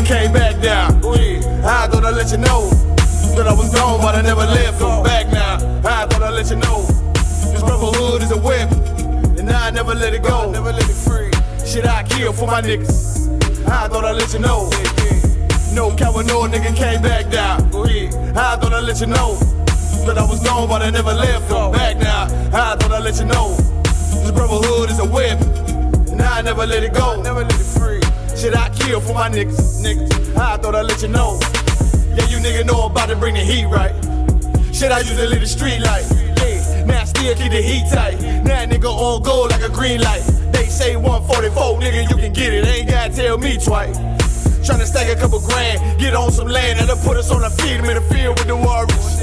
came back down. I thought I'd let you know that I was gone, but I never left. I'm back now. I thought I'd let you know this brotherhood is a weapon, and I never let it go. Never let it free. Shit, I kill for my niggas. I thought I'd let you know. No coward, no nigga came back down. I thought I'd let you know that I was gone, but I never left. I'm back now. I thought I'd let you know this brotherhood is a weapon, and I never let it go. Never let it free. Shit, I kill for my niggas. I thought I'd let you know. Yeah, you nigga know I'm about to bring the heat, right? Shit, I used to leave the street light. Yeah, now I still keep the heat tight. Now nigga on gold like a green light. They say 144, nigga, you can get it. Ain't gotta tell me twice. Tryna stack a couple grand, get on some land, that'll put us on the field. I'm in the field with the Warriors.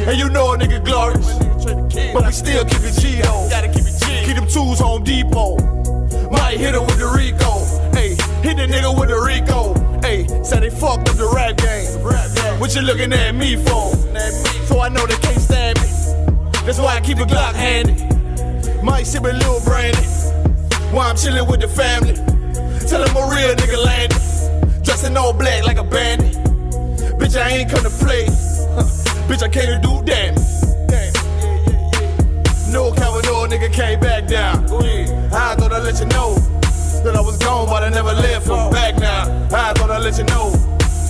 And you know a nigga glorious, but we still keep it G though. Keep them tools Home Depot. Might hit her with the Rico. Hey, hit the nigga with the Rico. Hey, say they fucked up the rap game. What you looking at me for? So I know they can't stand me. That's why I keep a Glock handy. Might sip a little brandy while I'm chillin' with the family. Tell them a real nigga landed. Dressing all black like a bandit. Bitch, I ain't come to play. Bitch, I came to do damage. No coward, no nigga came back down. I thought I'd let you know that I was gone, but I never left. I'm back now. I thought I'd let you know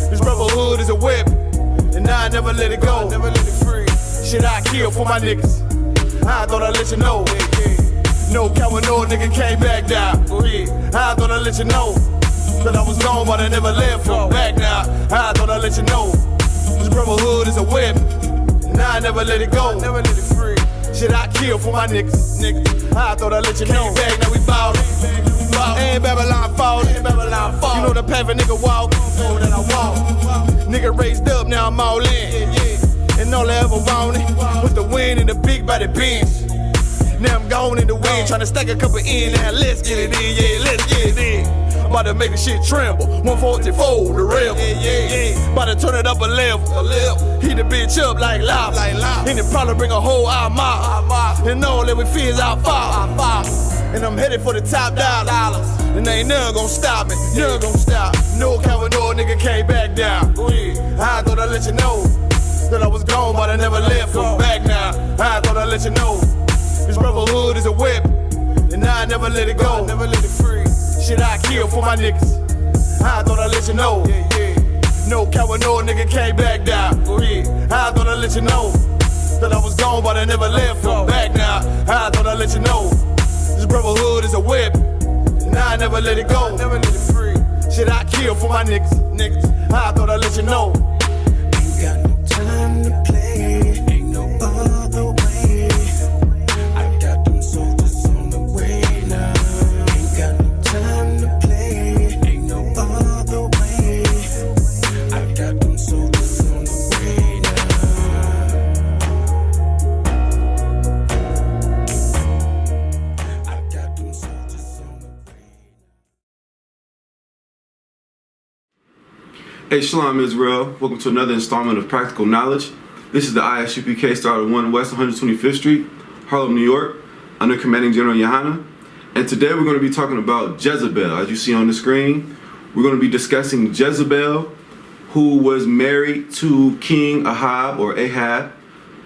this brotherhood is a weapon, and I never let it go. Never let it free. Shit, I kill for my niggas. I thought I'd let you know. No coward, no nigga came back down. I thought I'd let you know that I was gone, but I never left. I'm back now. I thought I'd let you know this brotherhood is a weapon, and I never let it go. Never let it free. Shit, I kill for my niggas. I thought I'd let you know. Back, now we ballin'. Ain't Babylon fallin'. You know the path a nigga walk. Know that I walk. Nigga raised up, now I'm all in. And all I ever wanted was the win in the big body bench. Now I'm gone in the wind, tryna stack a couple in. Now let's get it in, yeah, let's get it in. About to make the shit tremble. 144, the rebel. About to turn it up a level. Heat the bitch up like lava. And it probably bring a whole mob. And all that we fear is our father. And I'm headed for the top dollars. And ain't none gon' stop me. None gon' stop. No coward, no nigga came back down. I thought I'd let you know that I was gone, but I never left. I'm back now. I thought I'd let you know this brotherhood is a weapon, and I never let it go. Never let it free. Shit, I kill for my niggas. I thought I'd let you know. No coward, no nigga came back down. I thought I'd let you know that I was gone, but I never left. I'm back now. I thought I'd let you know this brotherhood is a weapon, and I never let it go. Never let it free. Shit, I kill for my niggas. I thought I'd let you know. Ain't got no time to play. Ain't no other way. I got them soldiers on the way now. Ain't got no time to play. Ain't no other way. I got them soldiers on the way now. I got them soldiers on the way. Hey, Shalom Israel. Welcome to another installment of Practical Knowledge. This is the ISUPK started 1 West 125th Street, Harlem, New York, under Commanding General Yohana. And today we're going to be talking about Jezebel. As you see on the screen, we're going to be discussing Jezebel, who was married to King Ahab or Ahab.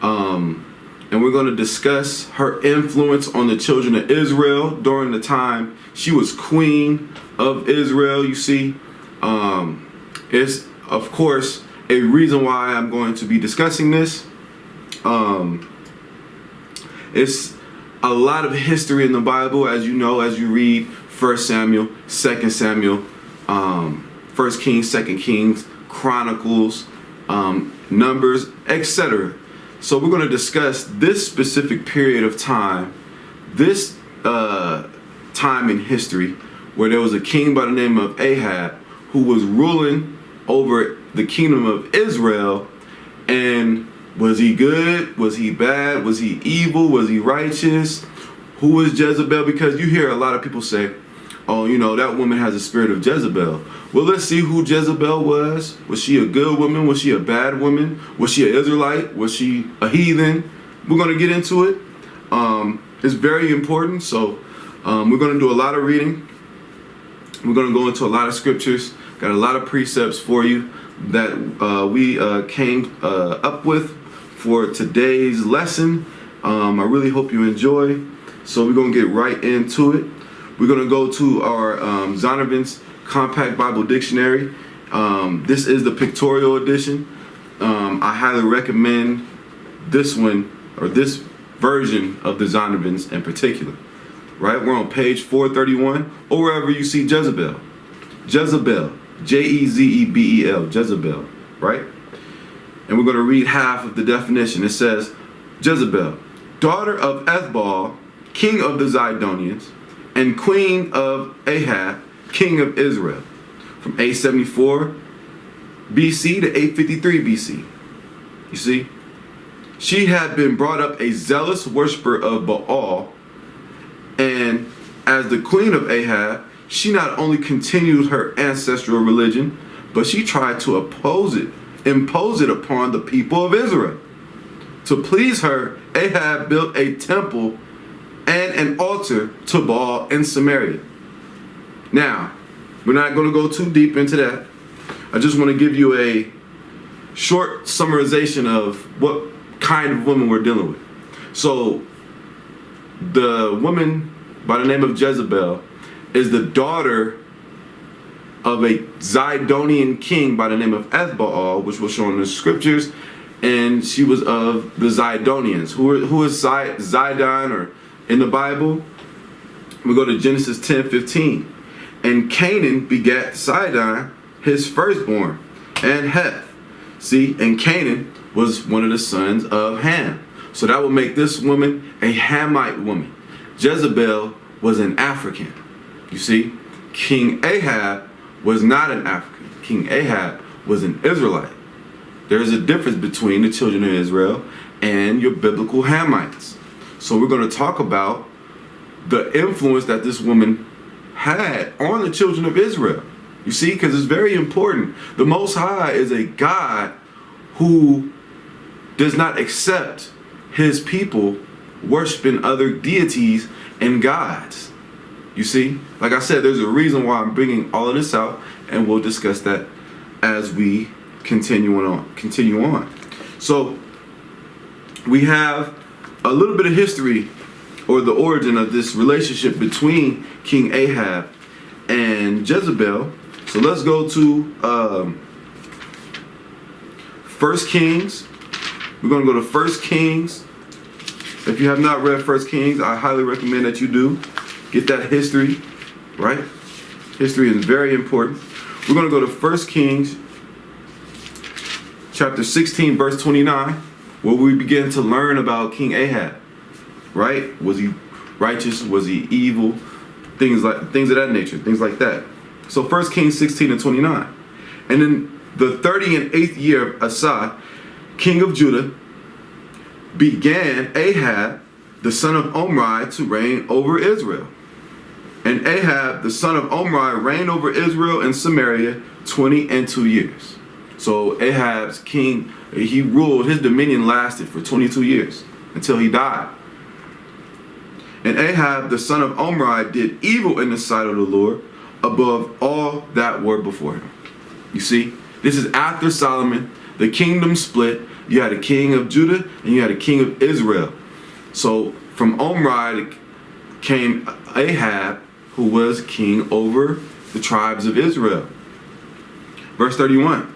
And we're going to discuss her influence on the children of Israel during the time she was queen of Israel. You see, it's, of course, a reason why I'm going to be discussing this. It's a lot of history in the Bible, as you know, as you read 1 Samuel, 2 Samuel, 1 Kings, 2 Kings, Chronicles, Numbers, etc. So we're going to discuss this specific period of time, this time in history where there was a king by the name of Ahab who was ruling over the kingdom of Israel. And was he good? Was he bad? Was he evil? Was he righteous? Who was Jezebel? Because you hear a lot of people say, oh, you know, that woman has a spirit of Jezebel. Well, let's see who Jezebel was. Was she a good woman? Was she a bad woman? Was she an Israelite? Was she a heathen? We're going to get into it. It's very important. So we're going to do a lot of reading. We're going to go into a lot of scriptures Got a lot of precepts for you that we came up with for today's lesson. I really hope you enjoy. So we're going to get right into it. We're going to go to our Zondervan's Compact Bible Dictionary. This is the pictorial edition. I highly recommend this one, or this version of the Zondervan's in particular. Right? We're on page 431, or wherever you see Jezebel. Jezebel. Jezebel. Jezebel. Right? And we're going to read half of the definition. It says, Jezebel, daughter of Ethbaal, king of the Zidonians, and queen of Ahab, king of Israel, from 874 BC to 853 BC. You see? She had been brought up a zealous worshiper of Baal, and as the queen of Ahab, she not only continued her ancestral religion, but she tried to impose it upon the people of Israel. To please her, Ahab built a temple and an altar to Baal in Samaria. Now, we're not going to go too deep into that. I just want to give you a short summarization of what kind of woman we're dealing with. So, the woman by the name of Jezebel is the daughter of a Zidonian king by the name of Ethbaal, which was shown in the scriptures, and she was of the Zidonians. Who is Zidon, or in the Bible? We go to Genesis 10:15. And Canaan begat Sidon, his firstborn, and Heth. See, and Canaan was one of the sons of Ham. So that would make this woman a Hamite woman. Jezebel was an African. You see, King Ahab was not an African. King Ahab was an Israelite. There is a difference between the children of Israel and your biblical Hamites. So we're going to talk about the influence that this woman had on the children of Israel. You see, because it's very important. The Most High is a God who does not accept his people worshiping other deities and gods. You see, like I said, there's a reason why I'm bringing all of this out, and we'll discuss that as we continue on. So we have a little bit of history, or the origin of this relationship between King Ahab and Jezebel. So let's go to 1 Kings. We're going to go to 1 Kings. If you have not read 1 Kings, I highly recommend that you do. Get that history, right? History is very important. We're going to go to 1 Kings chapter 16, verse 29, where we begin to learn about King Ahab. Right? Was he righteous? Was he evil? Things of that nature. Things like that. So 1 Kings 16 and 29. And in the 38th year of Asa, king of Judah, began Ahab, the son of Omri, to reign over Israel. And Ahab, the son of Omri, reigned over Israel and Samaria 22 years. So Ahab's king, he ruled, his dominion lasted for 22 years until he died. And Ahab, the son of Omri, did evil in the sight of the Lord above all that were before him. You see, this is after Solomon, the kingdom split. You had a king of Judah and you had a king of Israel. So from Omri came Ahab, who was king over the tribes of Israel. Verse 31.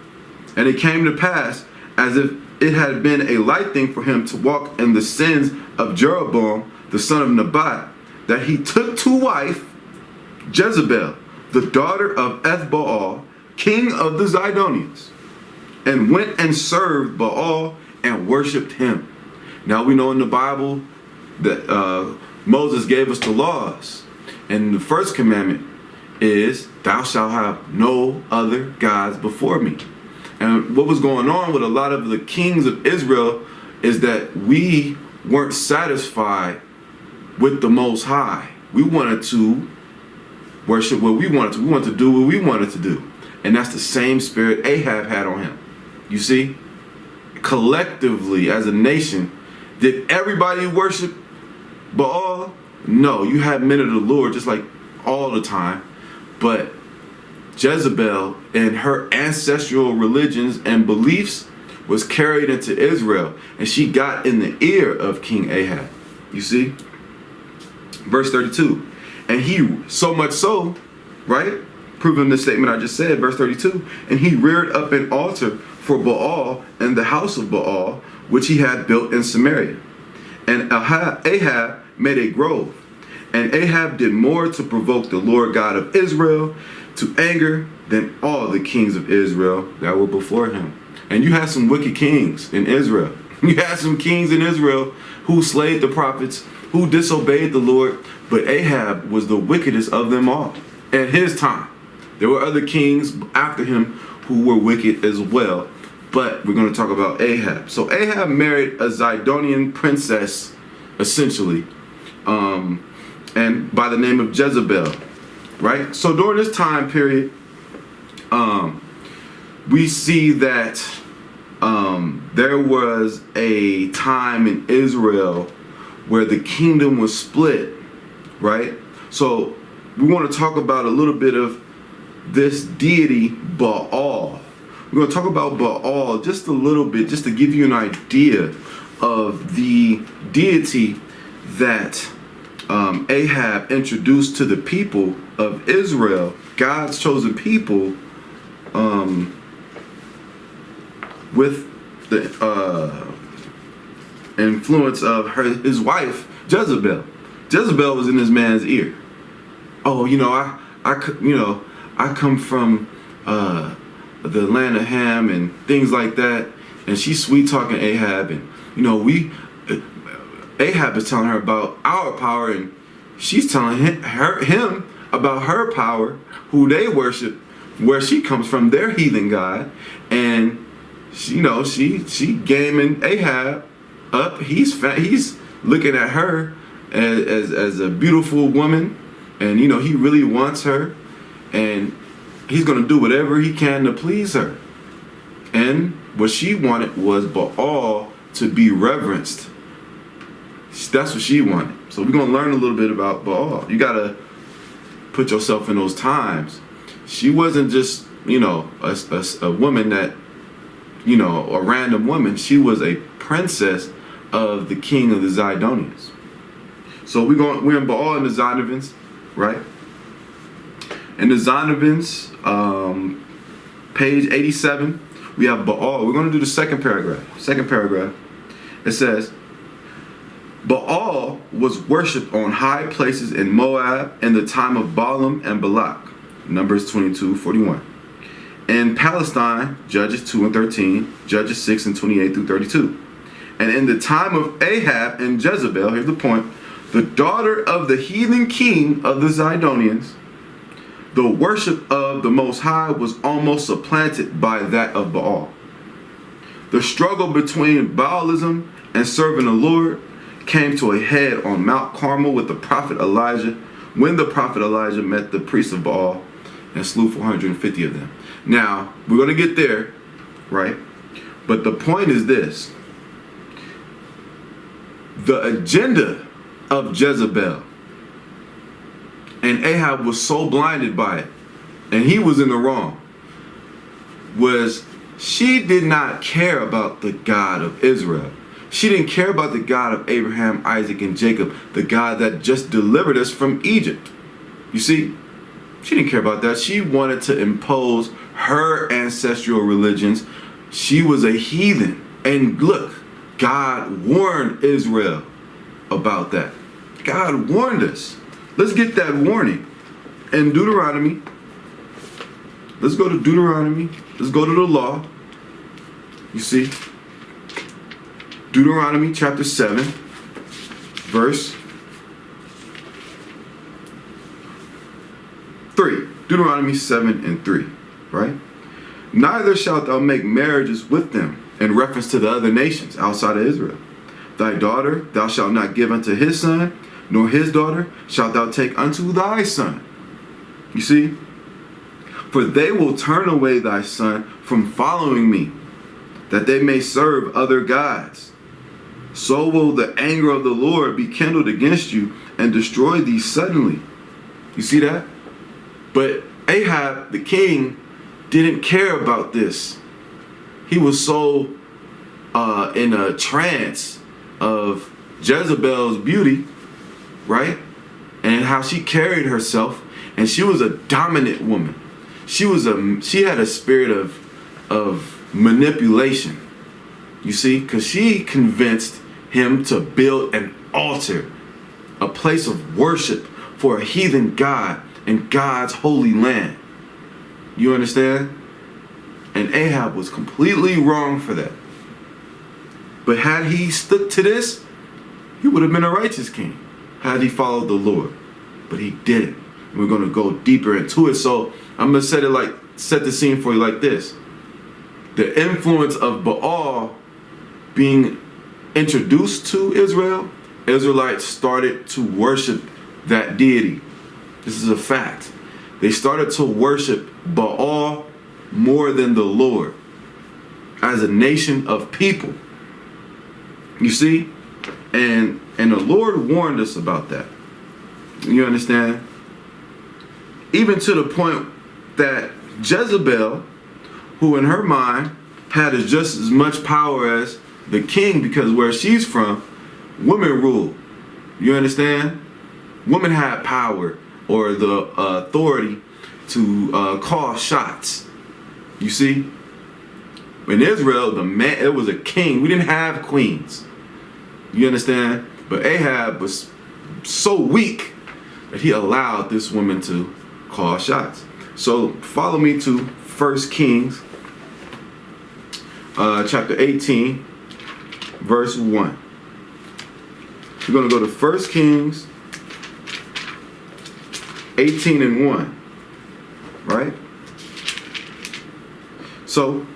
And it came to pass, as if it had been a light thing for him to walk in the sins of Jeroboam, the son of Nebat, that he took to wife Jezebel, the daughter of Ethbaal, king of the Zidonians, and went and served Baal and worshipped him. Now we know in the Bible that Moses gave us the laws, and the first commandment is, thou shalt have no other gods before me. And what was going on with a lot of the kings of Israel is that we weren't satisfied with the Most High. We wanted to worship what we wanted to. We wanted to do what we wanted to do. And that's the same spirit Ahab had on him. You see? Collectively, as a nation, did everybody worship Baal? No, you had men of the Lord just like all the time. But Jezebel and her ancestral religions and beliefs was carried into Israel, and she got in the ear of King Ahab. You see? Verse 32. And he, so much so, right? Proving the statement I just said, verse 32. And he reared up an altar for Baal in the house of Baal, which he had built in Samaria. And Ahab made a grove. And Ahab did more to provoke the Lord God of Israel to anger than all the kings of Israel that were before him. And you had some wicked kings in Israel. You had some kings in Israel who slayed the prophets, who disobeyed the Lord, but Ahab was the wickedest of them all at his time. There were other kings after him who were wicked as well, but we're going to talk about Ahab. So Ahab married a Zidonian princess, essentially, and by the name of Jezebel, right? So during this time period, we see that there was a time in Israel where the kingdom was split, right? So we want to talk about a little bit of this deity Baal. We're going to talk about Baal just a little bit, just to give you an idea of the deity that Ahab introduced to the people of Israel, God's chosen people, with the influence of his wife Jezebel. Jezebel was in this man's ear. Oh, I come from the land of Ham and things like that, and she's sweet talking Ahab, and Ahab is telling her about our power, and she's telling him about her power, who they worship, where she comes from, their heathen god, and she gaming Ahab up. He's looking at her as a beautiful woman, and he really wants her, and he's gonna do whatever he can to please her. And what she wanted was Baal to be reverenced. That's what she wanted. So we're gonna learn a little bit about Baal. You gotta put yourself in those times. She wasn't just a woman that a random woman. She was a princess of the king of the Zidonians. So we're in Baal and the Zidonians, right? In the Zidonians, page 87, we have Baal. We're going to do the second paragraph. It says, Baal was worshipped on high places in Moab in the time of Balaam and Balak. Numbers 22:41. In Palestine, Judges 2 and 13, Judges 6 and 28 through 32. And in the time of Ahab and Jezebel, here's the point, the daughter of the heathen king of the Zidonians, the worship of the Most High was almost supplanted by that of Baal. The struggle between Baalism and serving the Lord came to a head on Mount Carmel with the prophet Elijah, when the prophet Elijah met the priests of Baal and slew 450 of them. Now, we're going to get there, right? But the point is this. The agenda of Jezebel, and Ahab was so blinded by it, and he was in the wrong, was she did not care about the God of Israel. She didn't care about the God of Abraham, Isaac, and Jacob, the God that just delivered us from Egypt. You see, she didn't care about that. She wanted to impose her ancestral religions. She was a heathen. And look, God warned Israel about that. God warned us. Let's get that warning. In Deuteronomy, let's go to Deuteronomy. Let's go to the law. You see, Deuteronomy chapter 7, verse 3. Deuteronomy 7 and 3, right? Neither shalt thou make marriages with them, in reference to the other nations outside of Israel. Thy daughter thou shalt not give unto his son, nor his daughter shalt thou take unto thy son. You see? For they will turn away thy son from following me, that they may serve other gods. So will the anger of the Lord be kindled against you and destroy thee suddenly. You see that? But Ahab, the king, didn't care about this. He was so in a trance of Jezebel's beauty, right? And how she carried herself, and she was a dominant woman. She had a spirit of manipulation. You see, because she convinced him to build an altar, a place of worship for a heathen god in God's holy land. You understand? And Ahab was completely wrong for that. But had he stuck to this, he would have been a righteous king had he followed the Lord. But he didn't. And we're going to go deeper into it. So I'm going to set the scene for you like this. The influence of Baal being introduced to Israel, Israelites started to worship that deity. This is a fact. They started to worship Baal more than the Lord as a nation of people. You see? And the Lord warned us about that. You understand? Even to the point that Jezebel, who in her mind had just as much power as the king, because where she's from, women rule. You understand? Women had power or the authority to call shots. You see? In Israel, it was a king. We didn't have queens. You understand? But Ahab was so weak that he allowed this woman to call shots. So follow me to 1 Kings chapter 18, verse 1. We're going to go to 1 Kings 18 and 1. Right? So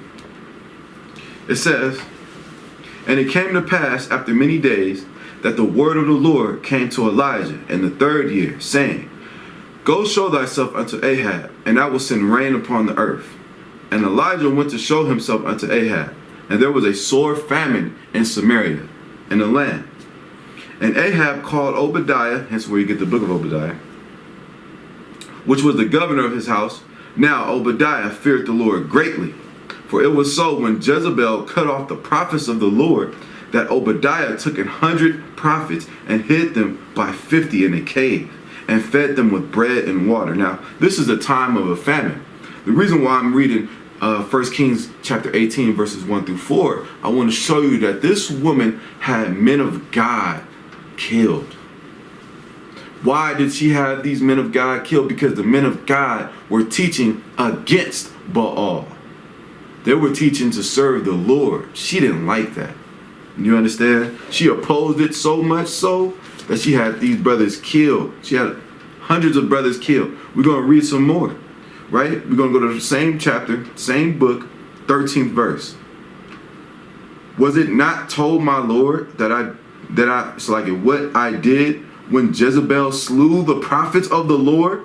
it says, "And it came to pass after many days that the word of the Lord came to Elijah in the 3rd year, saying, Go show thyself unto Ahab, and I will send rain upon the earth. And Elijah went to show himself unto Ahab, and there was a sore famine in Samaria, in the land. And Ahab called Obadiah," hence where you get the book of Obadiah, "which was the governor of his house. Now Obadiah feared the Lord greatly. For it was so when Jezebel cut off the prophets of the Lord, that Obadiah took 100 prophets and hid them by 50 in a cave, and fed them with bread and water." Now, this is a time of a famine. The reason why I'm reading 1 Kings chapter 18, verses 1 through 4, I want to show you that this woman had men of God killed. Why did she have these men of God killed? Because the men of God were teaching against Baal. They were teaching to serve the Lord. She didn't like that. You understand? She opposed it so much so that she had these brothers killed. She had hundreds of brothers killed. We're going to read some more, right? We're going to go to the same chapter, same book, 13th verse. "Was it not told my Lord what I did when Jezebel slew the prophets of the Lord?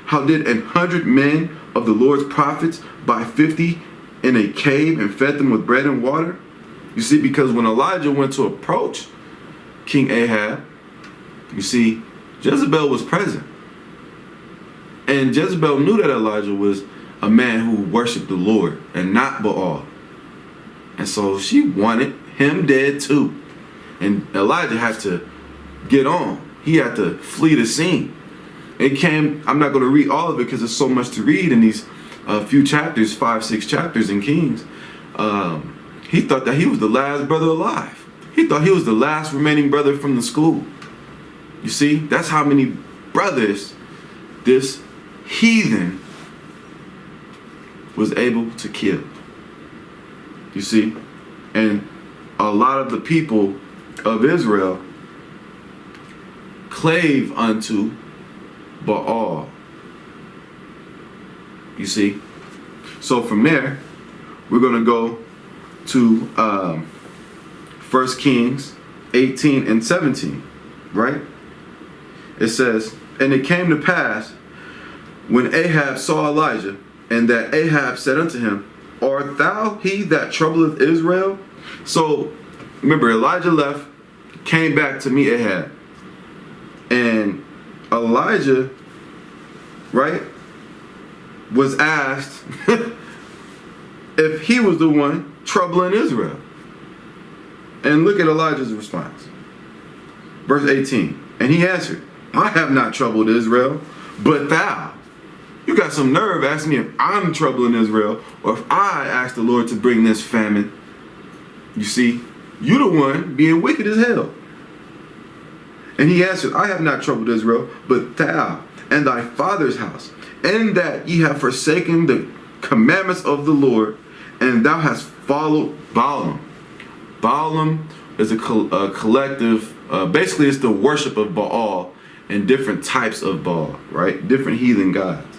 How did 100 men of the Lord's prophets by 50 in a cave and fed them with bread and water?" You see, because when Elijah went to approach King Ahab, you see, Jezebel was present. And Jezebel knew that Elijah was a man who worshiped the Lord and not Baal. And so she wanted him dead too. And Elijah had to get on. He had to flee the scene. I'm not going to read all of it because there's so much to read in these few chapters, 5-6 chapters in Kings. He thought that he was the last brother alive. He thought he was the last remaining brother from the school. You see, that's how many brothers this heathen was able to kill. You see, and a lot of the people of Israel clave unto Baal. You see, so from there we're going to go to 1 Kings 18 and 17, right? It says, "And it came to pass when Ahab saw Elijah, and that Ahab said unto him, Art thou he that troubleth Israel?" So remember, Elijah left, came back to meet Ahab, and Elijah, right, was asked if he was the one troubling Israel. And look at Elijah's response. Verse 18. And he answered, I have not troubled Israel, but thou. You got some nerve asking me if I'm troubling Israel or if I ask the Lord to bring this famine. You see, you the one being wicked as hell. And he answered, I have not troubled Israel, but thou and thy father's house, and that ye have forsaken the commandments of the Lord, and thou hast followed Balaam. Balaam is a collective, basically it's the worship of Baal and different types of Baal, right? Different heathen gods.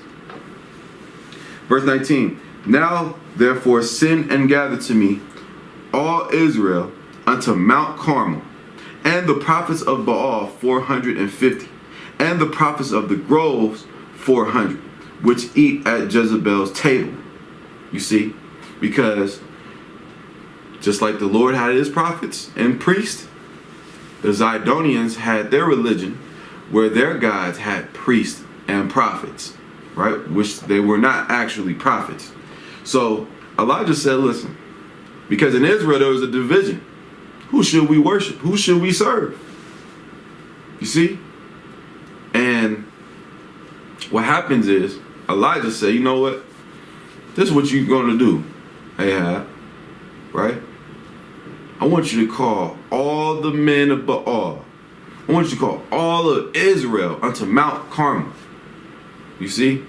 Verse 19, now therefore send and gather to me all Israel unto Mount Carmel, and the prophets of Baal 450, and the prophets of the groves 400, which eat at Jezebel's table. You see, because just like the Lord had his prophets and priests, the Zidonians had their religion where their gods had priests and prophets, right? Which they were not actually prophets. So Elijah said, listen, because in Israel there was a division. Who should we worship? Who should we serve? You see? And what happens is Elijah said, you know what? This is what you're going to do, Ahab, right? I want you to call all the men of Baal. I want you to call all of Israel unto Mount Carmel. You see?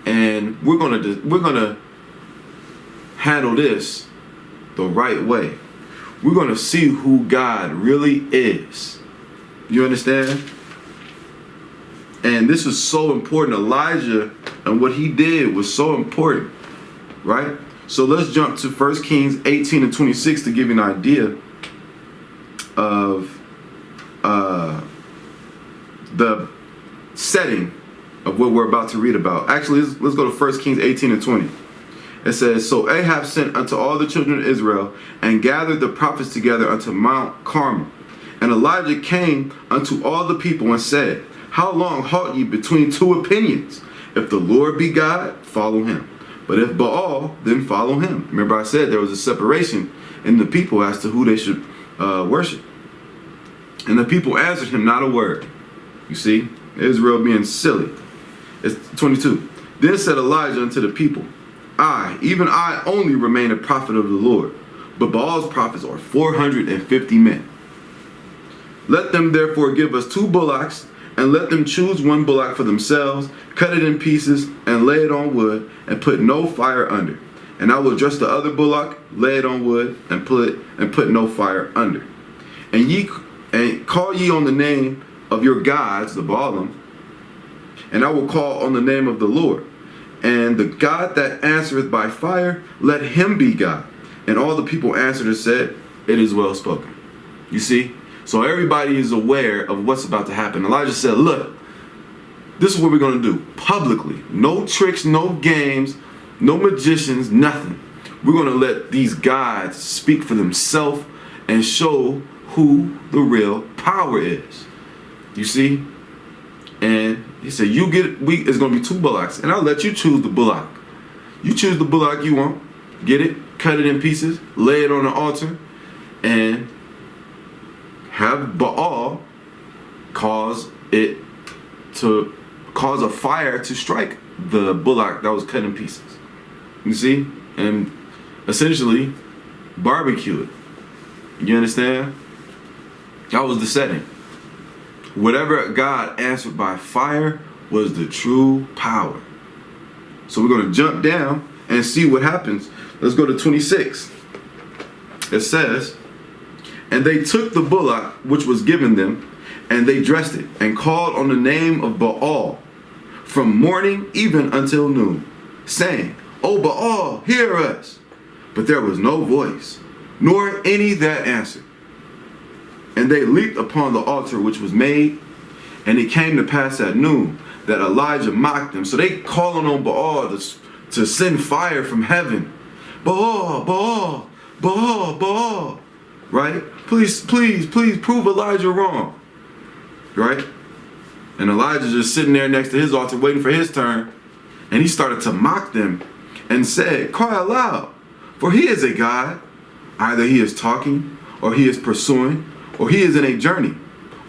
And we're gonna handle this the right way. We're gonna see who God really is. You understand? And this is so important. Elijah and what he did was so important, right? So let's jump to 1 Kings 18 and 26 to give you an idea of the setting of what we're about to read about. Actually, let's go to 1 Kings 18 and 20. It says, so Ahab sent unto all the children of Israel and gathered the prophets together unto Mount Carmel. And Elijah came unto all the people and said, how long halt ye between two opinions? If the Lord be God, follow him. But if Baal, then follow him. Remember I said there was a separation in the people as to who they should worship. And the people answered him not a word. You see, Israel being silly. It's 22. Then said Elijah unto the people, I, even I only remain a prophet of the Lord, but Baal's prophets are 450 men. Let them therefore give us 2 bullocks, and let them choose 1 bullock for themselves, cut it in pieces, and lay it on wood, and put no fire under. And I will dress the other bullock, lay it on wood, and put no fire under. And call ye on the name of your gods, the Baalim, and I will call on the name of the Lord. And the God that answereth by fire, let him be God. And all the people answered and said, it is well spoken. You see? So everybody is aware of what's about to happen. Elijah said, look, this is what we're going to do publicly. No tricks, no games, no magicians, nothing. We're going to let these gods speak for themselves and show who the real power is. You see? And he said, it's going to be 2 bullocks, and I'll let you choose the bullock. You choose the bullock you want, get it, cut it in pieces, lay it on the altar, and have Baal cause a fire to strike the bullock that was cut in pieces. You see? And essentially barbecue it. You understand? That was the setting. Whatever God answered by fire was the true power. So we're going to jump down and see what happens. Let's go to 26. It says, and they took the bullock which was given them, and they dressed it, and called on the name of Baal from morning even until noon, saying, O Baal, hear us. But there was no voice, nor any that answered. And they leaped upon the altar which was made, and it came to pass at noon that Elijah mocked them. So they calling on Baal to send fire from heaven. Baal, Baal, Baal, Baal. Right? Please prove Elijah wrong. Right? And Elijah just sitting there next to his altar waiting for his turn. And he started to mock them and said, cry aloud, for he is a god. Either he is talking, or he is pursuing, or he is in a journey,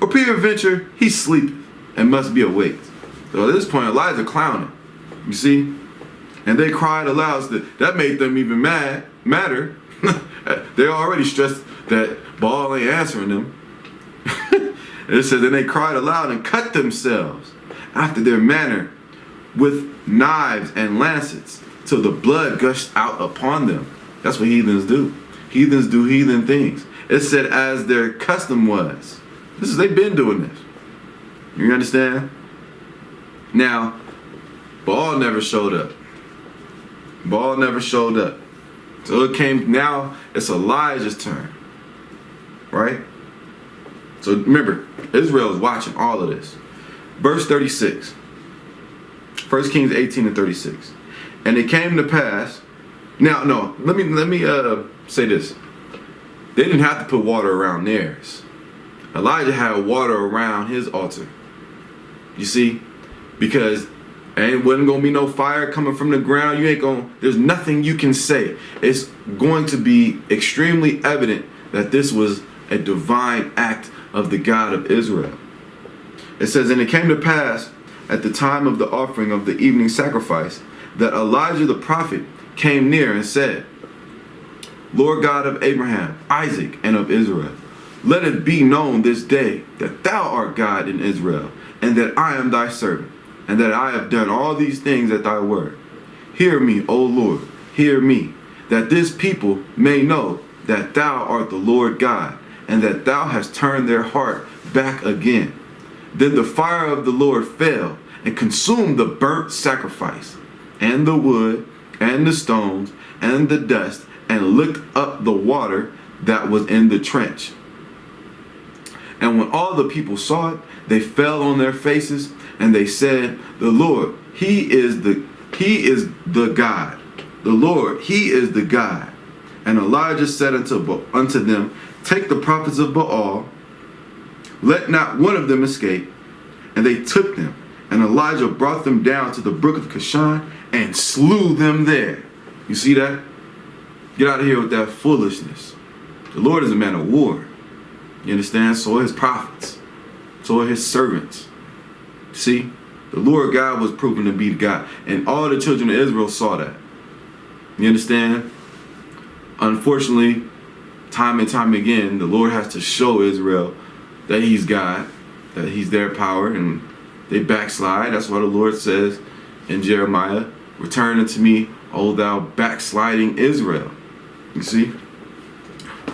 or peradventure he sleepeth and must be awake. So at this point, Elijah clowning, you see? And they cried aloud. That made them even madder. They're already stressed that Baal ain't answering them. It says, then they cried aloud and cut themselves after their manner with knives and lancets till the blood gushed out upon them. That's what heathens do. Heathens do heathen things. It said as their custom was. They've been doing this. You understand? Now, Baal never showed up. Baal never showed up. So now it's Elijah's turn. Right? So remember, Israel is watching all of this. Verse 36. 1 Kings 18 and 36. And it came to pass. Now, no, let me say this. They didn't have to put water around theirs. Elijah had water around his altar. You see? Because ain't wasn't gonna be no fire coming from the ground. There's nothing you can say. It's going to be extremely evident that this was a divine act of the God of Israel. It says, and it came to pass at the time of the offering of the evening sacrifice that Elijah the prophet came near and said, Lord God of Abraham, Isaac, and of Israel, let it be known this day that thou art God in Israel, and that I am thy servant, and that I have done all these things at thy word. Hear me, O Lord, hear me, that this people may know that thou art the Lord God, and that thou hast turned their heart back again. Then the fire of the Lord fell and consumed the burnt sacrifice, and the wood, and the stones, and the dust, and licked up the water that was in the trench. And when all the people saw it, they fell on their faces, and they said, the Lord, he is the God. The Lord, he is the God. And Elijah said unto them, take the prophets of Baal, let not one of them escape. And they took them, and Elijah brought them down to the brook of Kishon and slew them there. You see that? Get out of here with that foolishness. The Lord is a man of war. You understand? So are his prophets. So are his servants. See? The Lord God was proven to be the God. And all the children of Israel saw that. You understand? Unfortunately, time and time again, the Lord has to show Israel that he's God, that he's their power, and they backslide. That's why the Lord says in Jeremiah, return unto me, O thou backsliding Israel. You see?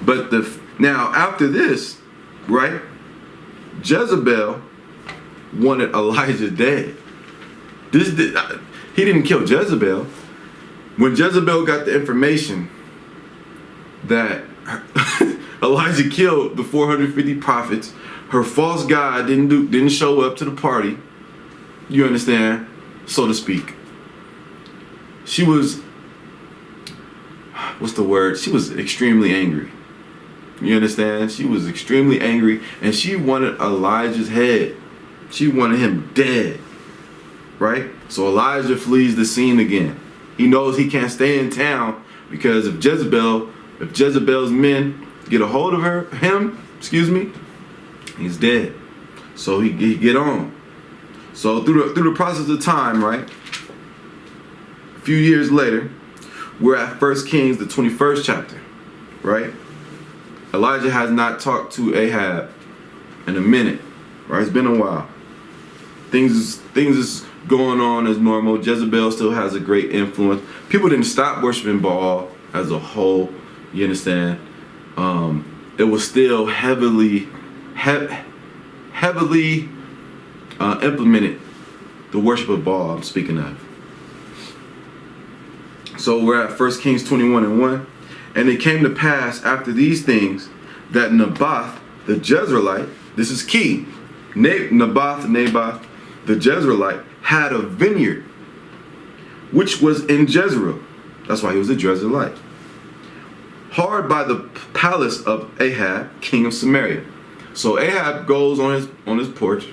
But now after this, right, Jezebel wanted Elijah dead. He didn't kill Jezebel. When Jezebel got the information that Elijah killed the 450 prophets, her false god didn't show up to the party, you understand, so to speak. She was, what's the word? She was extremely angry. You understand? She was extremely angry, and she wanted Elijah's head. She wanted him dead, right? So Elijah flees the scene again. He knows he can't stay in town because if Jezebel's men get a hold of him, he's dead. So he get on. So through the process of time, right? A few years later, we're at 1 Kings, the 21st chapter, right? Elijah has not talked to Ahab in a minute, right? It's been a while. Things is going on as normal. Jezebel still has a great influence. People didn't stop worshiping Baal as a whole. You understand? It was still heavily implemented, the worship of Baal I'm speaking of. So we're at 1 Kings 21 and 1. And it came to pass after these things that Naboth the Jezreelite, this is key, Naboth the Jezreelite had a vineyard which was in Jezreel. That's why he was a Jezreelite. Hard by the palace of Ahab, king of Samaria. So Ahab goes on his porch,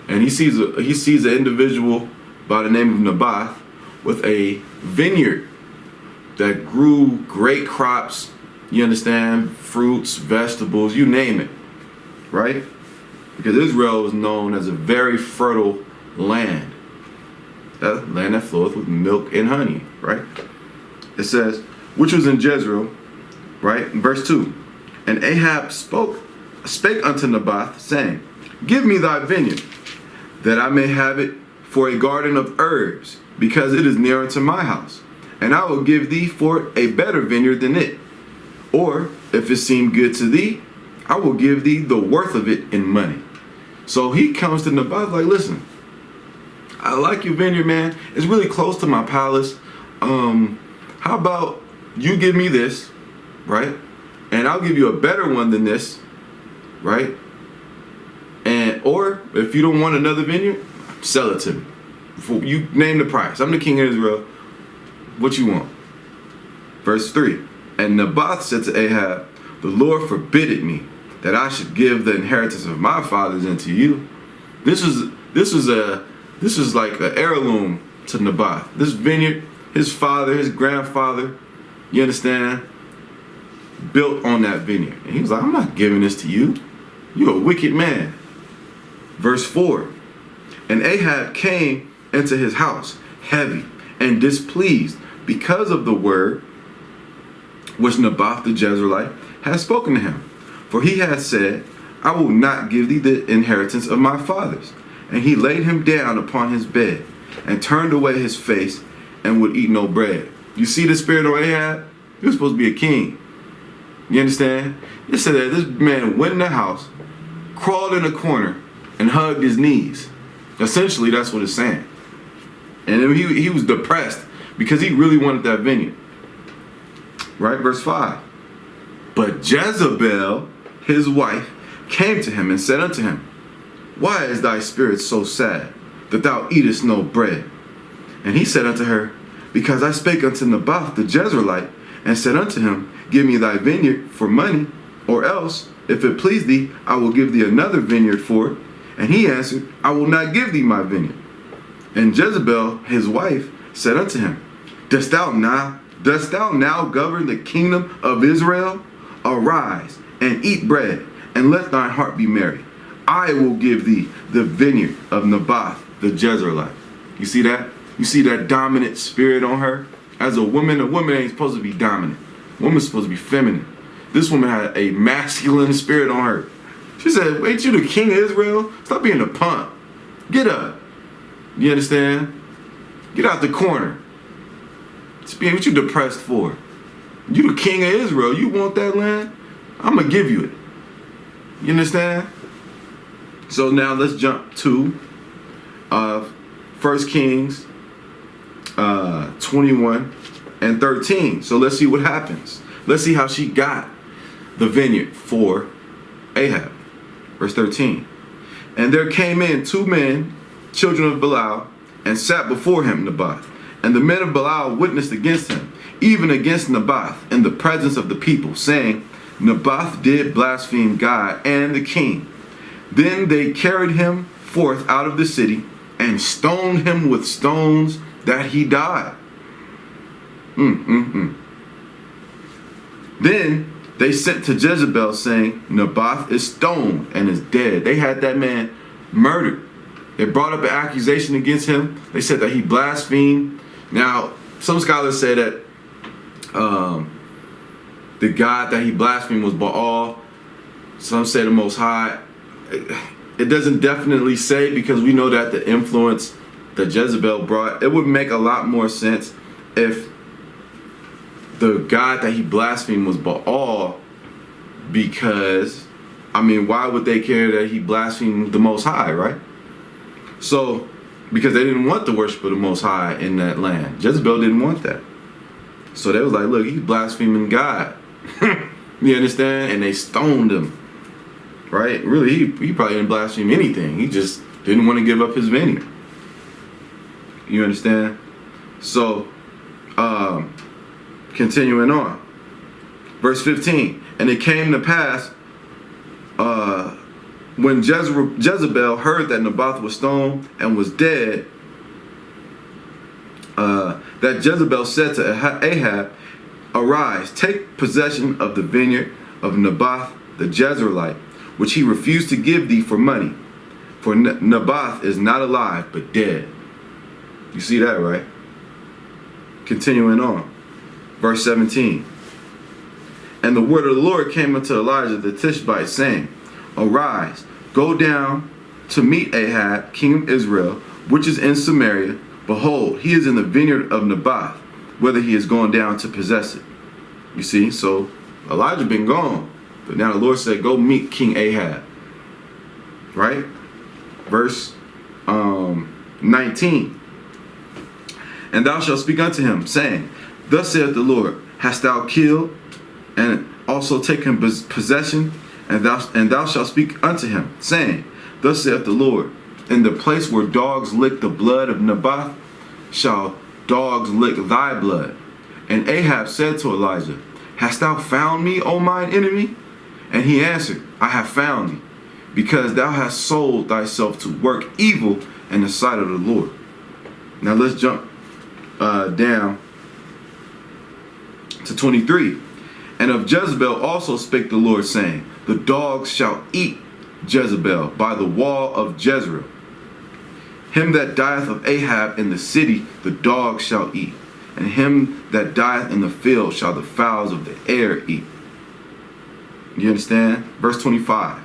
and he sees an individual by the name of Naboth with a vineyard that grew great crops, you understand, fruits, vegetables, you name it, right? Because Israel was known as a very fertile land, a land that floweth with milk and honey, right? It says, which was in Jezreel, right? In verse 2, and Ahab spake unto Naboth, saying, give me thy vineyard, that I may have it for a garden of herbs, because it is near unto my house, and I will give thee for a better vineyard than it. Or, if it seem good to thee, I will give thee the worth of it in money. So he comes to Naboth like, listen, I like your vineyard, man. It's really close to my palace. How about you give me this, right? And I'll give you a better one than this, right? Or if you don't want another vineyard, sell it to me. You name the price. I'm the king of Israel. What you want? Verse 3. And Naboth said to Ahab, the Lord forbidded me that I should give the inheritance of my fathers unto you. This was like an heirloom to Naboth. This vineyard, his father, his grandfather, you understand, built on that vineyard. And he was like, I'm not giving this to you. You're a wicked man. Verse 4. And Ahab came into his house heavy and displeased because of the word which Naboth the Jezreelite had spoken to him. For he had said, I will not give thee the inheritance of my fathers. And he laid him down upon his bed and turned away his face and would eat no bread. You see the spirit of Ahab? He was supposed to be a king. You understand? It said that this man went in the house, crawled in a corner, and hugged his knees. Essentially, that's what it's saying. And he was depressed because he really wanted that vineyard. Right? Verse 5. But Jezebel, his wife, came to him and said unto him, why is thy spirit so sad, that thou eatest no bread? And he said unto her, because I spake unto Naboth the Jezreelite, and said unto him, give me thy vineyard for money, or else, if it please thee, I will give thee another vineyard for it. And he answered, I will not give thee my vineyard. And Jezebel, his wife, said unto him, Dost thou now govern the kingdom of Israel? Arise and eat bread, and let thine heart be merry. I will give thee the vineyard of Naboth the Jezreelite. You see that? You see that dominant spirit on her? As a woman ain't supposed to be dominant. A woman's supposed to be feminine. This woman had a masculine spirit on her. She said, ain't you the king of Israel? Stop being a punk. Get up. You understand? Get out the corner. What you depressed for? You the king of Israel. You want that land? I'm going to give you it. You understand? So now let's jump to 1 Kings 21 and 13. So let's see what happens. Let's see how she got the vineyard for Ahab. Verse 13. And there came in 2 men, children of Belial, and sat before him, Naboth. And the men of Belial witnessed against him, even against Naboth, in the presence of the people, saying, Naboth did blaspheme God and the king. Then they carried him forth out of the city, and stoned him with stones that he died. Then they sent to Jezebel, saying, Naboth is stoned and is dead. They had that man murdered. They brought up an accusation against him. They said that he blasphemed. Now, some scholars say that the God that he blasphemed was Baal. Some say the Most High. It doesn't definitely say, because we know that the influence that Jezebel brought, it would make a lot more sense if the God that he blasphemed was Baal, because, I mean, why would they care that he blasphemed the Most High, right? So, because they didn't want the worship of the Most High in that land. Jezebel didn't want that. So they was like, look, he's blaspheming God. You understand? And they stoned him. Right? Really, he probably didn't blaspheme anything. He just didn't want to give up his vineyard. You understand? So, continuing on. Verse 15. And it came to pass, when Jezebel heard that Naboth was stoned and was dead, that Jezebel said to Ahab, "Arise, take possession of the vineyard of Naboth the Jezreelite, which he refused to give thee for money. For Naboth is not alive, but dead." You see that, right? Continuing on. Verse 17. And the word of the Lord came unto Elijah the Tishbite, saying, "Arise, go down to meet Ahab, king of Israel, which is in Samaria. Behold, he is in the vineyard of Naboth, whether he is gone down to possess it." You see, so Elijah been gone, but now the Lord said, go meet King Ahab. Right? Verse 19. And thou shalt speak unto him, saying, Thus saith the Lord, hast thou killed and also taken possession? And thou shalt speak unto him, saying, Thus saith the Lord, in the place where dogs lick the blood of Naboth, shall dogs lick thy blood. And Ahab said to Elijah, Hast thou found me, O mine enemy? And he answered, I have found thee, because thou hast sold thyself to work evil in the sight of the Lord. Now let's jump down to 23. And of Jezebel also spake the Lord, saying, The dogs shall eat Jezebel by the wall of Jezreel. Him that dieth of Ahab in the city the dogs shall eat, and him that dieth in the field shall the fowls of the air eat. You understand? Verse 25.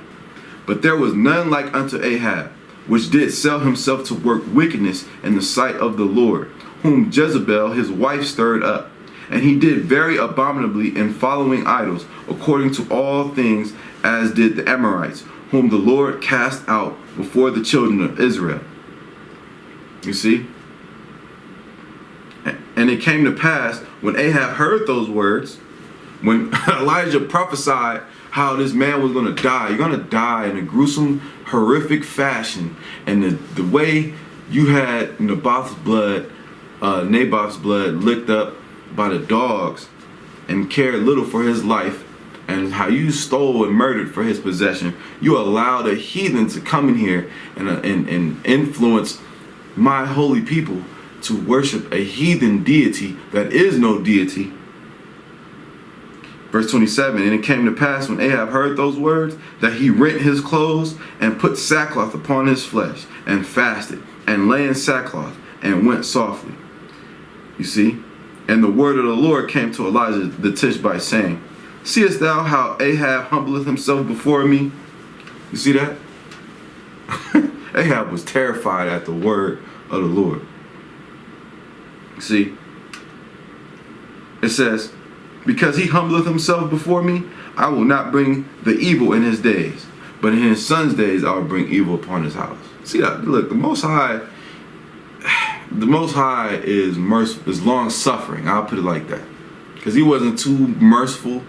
But there was none like unto Ahab, which did sell himself to work wickedness in the sight of the Lord, whom Jezebel his wife stirred up. And he did very abominably in following idols, according to all things as did the Amorites, whom the Lord cast out before the children of Israel. You see? And it came to pass, when Ahab heard those words, when Elijah prophesied how this man was going to die, you're going to die in a gruesome, horrific fashion. And the way you had Naboth's blood licked up by the dogs and cared little for his life, and how you stole and murdered for his possession, you allowed a heathen to come in here and influence my holy people to worship a heathen deity that is no deity. Verse 27, and it came to pass when Ahab heard those words, that he rent his clothes and put sackcloth upon his flesh, and fasted, and lay in sackcloth, and went softly. You see? And the word of the Lord came to Elijah the Tishbite, saying, Seest thou how Ahab humbleth himself before me? You see that? Ahab was terrified at the word of the Lord. See? It says, Because he humbleth himself before me, I will not bring the evil in his days, but in his son's days I will bring evil upon his house. See that? Look, the Most High is merciful, is long suffering. I'll put it like that, because he wasn't too merciful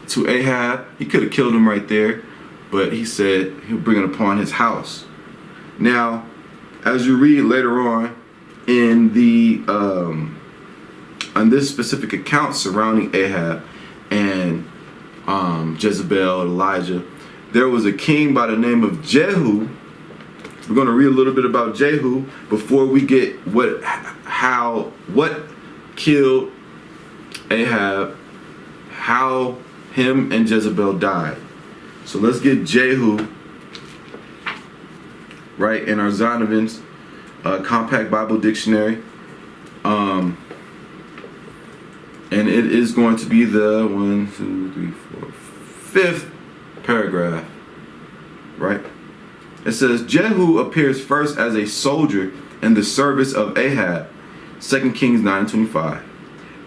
to Ahab. He could have killed him right there, but he said he'll bring it upon his house. Now, as you read later on in the on this specific account surrounding Ahab and Jezebel, Elijah, there was a king by the name of Jehu. We're going to read a little bit about Jehu before we get what killed Ahab, how him and Jezebel died. So let's get Jehu right in our Zondervan's Compact Bible Dictionary. And it is going to be the 5th paragraph, right? It says, Jehu appears first as a soldier in the service of Ahab, 2 Kings 9:25.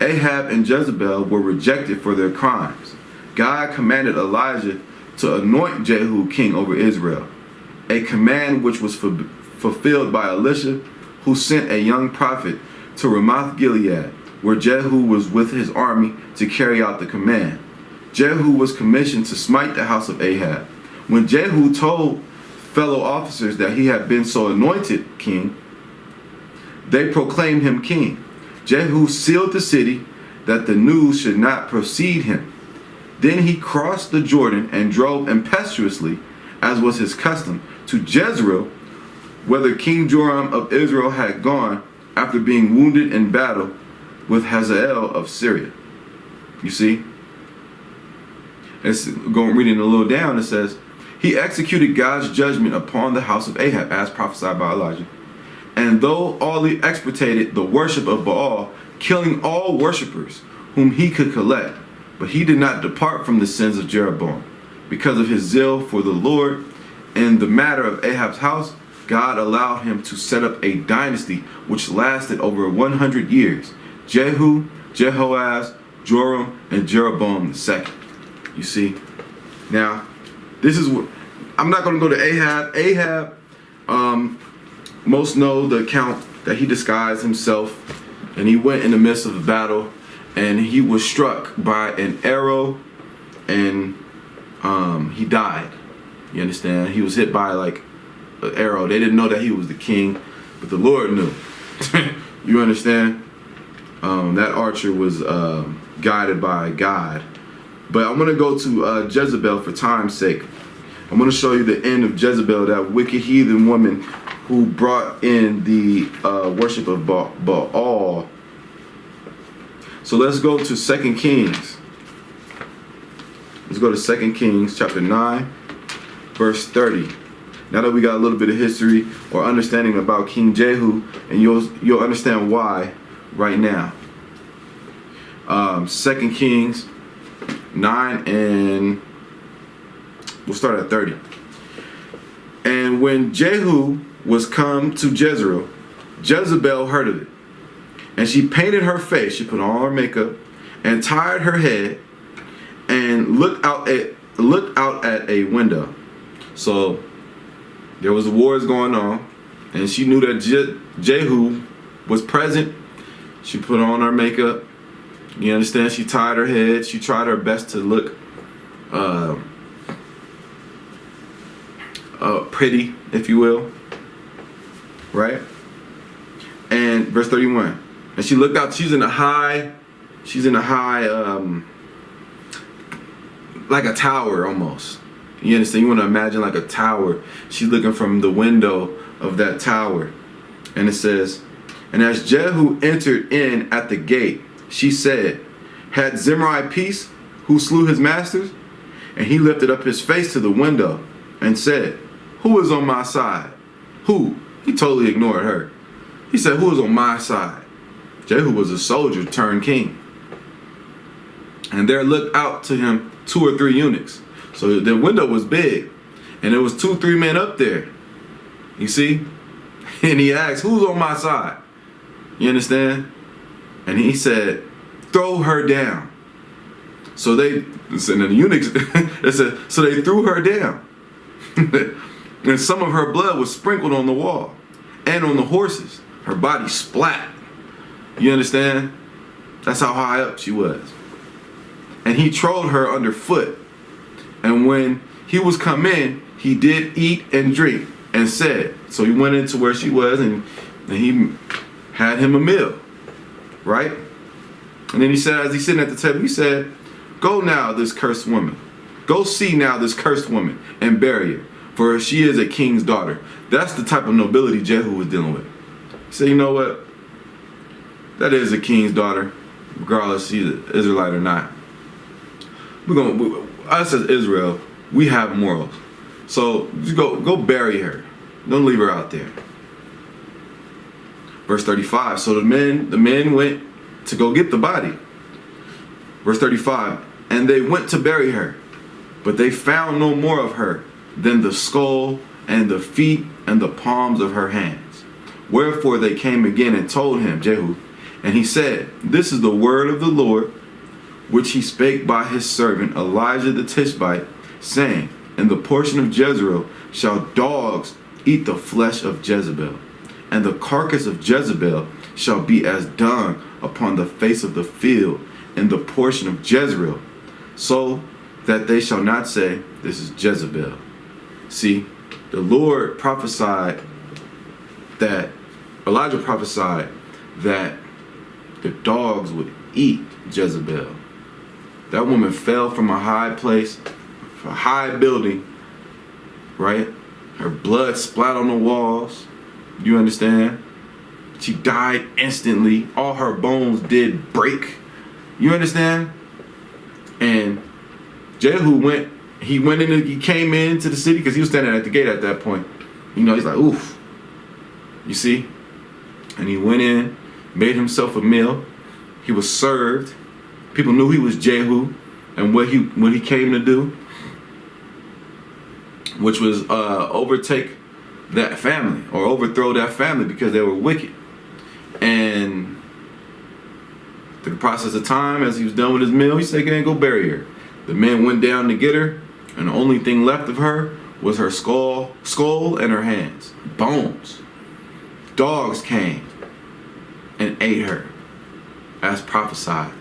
Ahab and Jezebel were rejected for their crimes. God commanded Elijah to anoint Jehu king over Israel, a command which was fulfilled by Elisha, who sent a young prophet to Ramoth Gilead, where Jehu was with his army to carry out the command. Jehu was commissioned to smite the house of Ahab. When Jehu told fellow officers that he had been so anointed king, they proclaimed him king. Jehu sealed the city that the news should not precede him. Then he crossed the Jordan and drove impetuously, as was his custom, to Jezreel, whither King Joram of Israel had gone after being wounded in battle with Hazael of Syria. You see? It's going reading a little down. It says, he executed God's judgment upon the house of Ahab, as prophesied by Elijah. And though all he extirpated the worship of Baal, killing all worshippers whom he could collect, but he did not depart from the sins of Jeroboam. Because of his zeal for the Lord in the matter of Ahab's house, God allowed him to set up a dynasty which lasted over 100 years. Jehu, Jehoaz, Joram, and Jeroboam II. You see? Now, this is what, I'm not going to go to Ahab. Ahab, most know the account that he disguised himself and he went in the midst of a battle and he was struck by an arrow and he died. You understand? He was hit by like an arrow. They didn't know that he was the king, but the Lord knew. You understand? That archer was guided by God. But I'm going to go to Jezebel for time's sake. I'm going to show you the end of Jezebel, that wicked heathen woman who brought in the worship of Baal. So let's go to 2 Kings. Let's go to 2 Kings chapter 9, verse 30. Now that we got a little bit of history or understanding about King Jehu, and you'll understand why right now. 2 Kings 9 and we'll start at 30. And when Jehu was come to Jezreel, Jezebel heard of it. And she painted her face, she put on her makeup, and tied her head, and looked out at a window. So there was wars going on, and she knew that Jehu was present. She put on her makeup. You understand? She tied her head. She tried her best to look pretty, if you will. Right? And verse 31. And she looked out. She's in a high, like a tower almost. You understand? You want to imagine like a tower. She's looking from the window of that tower. And it says, and as Jehu entered in at the gate, she said, had Zimri peace, who slew his masters? And he lifted up his face to the window and said, who is on my side? Who? He totally ignored her. He said, who is on my side? Jehu was a soldier turned king. And there looked out to him 2 or 3 eunuchs. So the window was big. And there was 2 or 3 men up there. You see? And he asked, who's on my side? You understand? And he said, throw her down. So the eunuchs, they said, so they threw her down. And some of her blood was sprinkled on the wall and on the horses. Her body splat. You understand? That's how high up she was. And he trod her underfoot. And when he was come in, he did eat and drink and said, so he went into where she was and he had him a meal. Right? And then he said, as he's sitting at the table, he said, go now, this cursed woman. Go see now this cursed woman and bury her, for she is a king's daughter. That's the type of nobility Jehu was dealing with. He said, you know what? That is a king's daughter, regardless she's an Israelite or not. Us as Israel, we have morals. So just go bury her. Don't leave her out there. Verse 35. So the men went to go get the body. Verse 35. And they went to bury her, but they found no more of her than the skull and the feet and the palms of her hands. Wherefore they came again and told him, Jehu, and he said, this is the word of the Lord, which he spake by his servant Elijah the Tishbite, saying, in the portion of Jezreel shall dogs eat the flesh of Jezebel, and the carcass of Jezebel shall be as dung upon the face of the field in the portion of Jezreel, so that they shall not say, this is Jezebel. See, the Lord prophesied that, Elijah prophesied that the dogs would eat Jezebel. That woman fell from a high place, a high building, right? Her blood splat on the walls. You understand? She died instantly. All her bones did break. You understand? And Jehu he came into the city because he was standing at the gate at that point. You know, he's like, oof. You see? And he went in, made himself a meal. He was served. People knew he was Jehu and what he came to do, which was overtake that family or overthrow that family because they were wicked. And through the process of time, as he was done with his meal, he said, "Go and go bury her." The men went down to get her, and the only thing left of her was her skull and her hands, bones. Dogs came and ate her, as prophesied.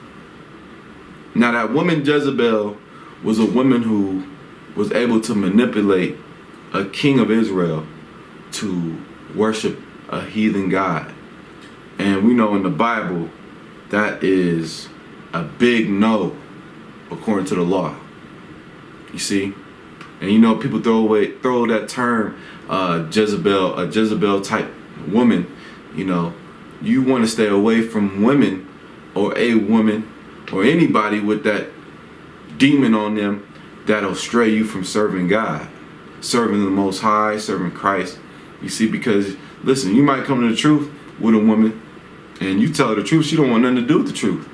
Now that woman Jezebel was a woman who was able to manipulate a king of Israel to worship a heathen god. And we know in the Bible that is a big no according to the law. You see? And you know, people throw that term Jezebel, a Jezebel type woman. You know, you want to stay away from women or a woman or anybody with that demon on them that'll stray you from serving God, serving the Most High, serving Christ. You see, because listen, you might come to the truth with a woman and you tell her the truth, she don't want nothing to do with the truth.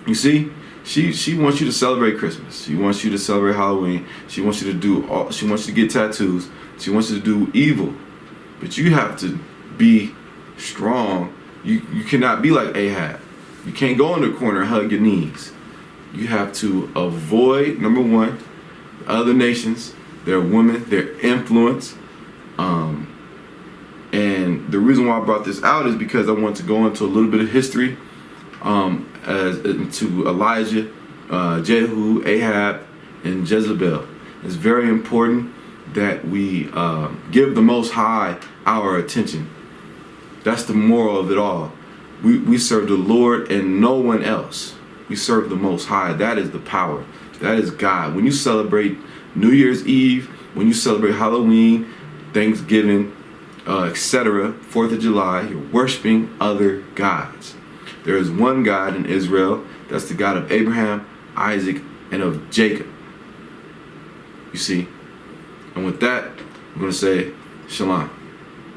You see, she wants you to celebrate Christmas. She wants you to celebrate Halloween. She wants you to she wants you to get tattoos. She wants you to do evil. But you have to be strong. You cannot be like Ahab. You can't go in the corner and hug your knees. You have to avoid, number one, other nations, their women, their influence. And the reason why I brought this out is because I want to go into a little bit of history as to Elijah, Jehu, Ahab, and Jezebel. It's very important that we give the Most High our attention. That's the moral of it all. We serve the Lord and no one else. We serve the Most High. That is the power. That is God. When you celebrate New Year's Eve, when you celebrate Halloween, Thanksgiving, etc., 4th of July, you're worshiping other gods. There is one God in Israel. That's the God of Abraham, Isaac, and of Jacob. You see? And with that, I'm going to say Shalom.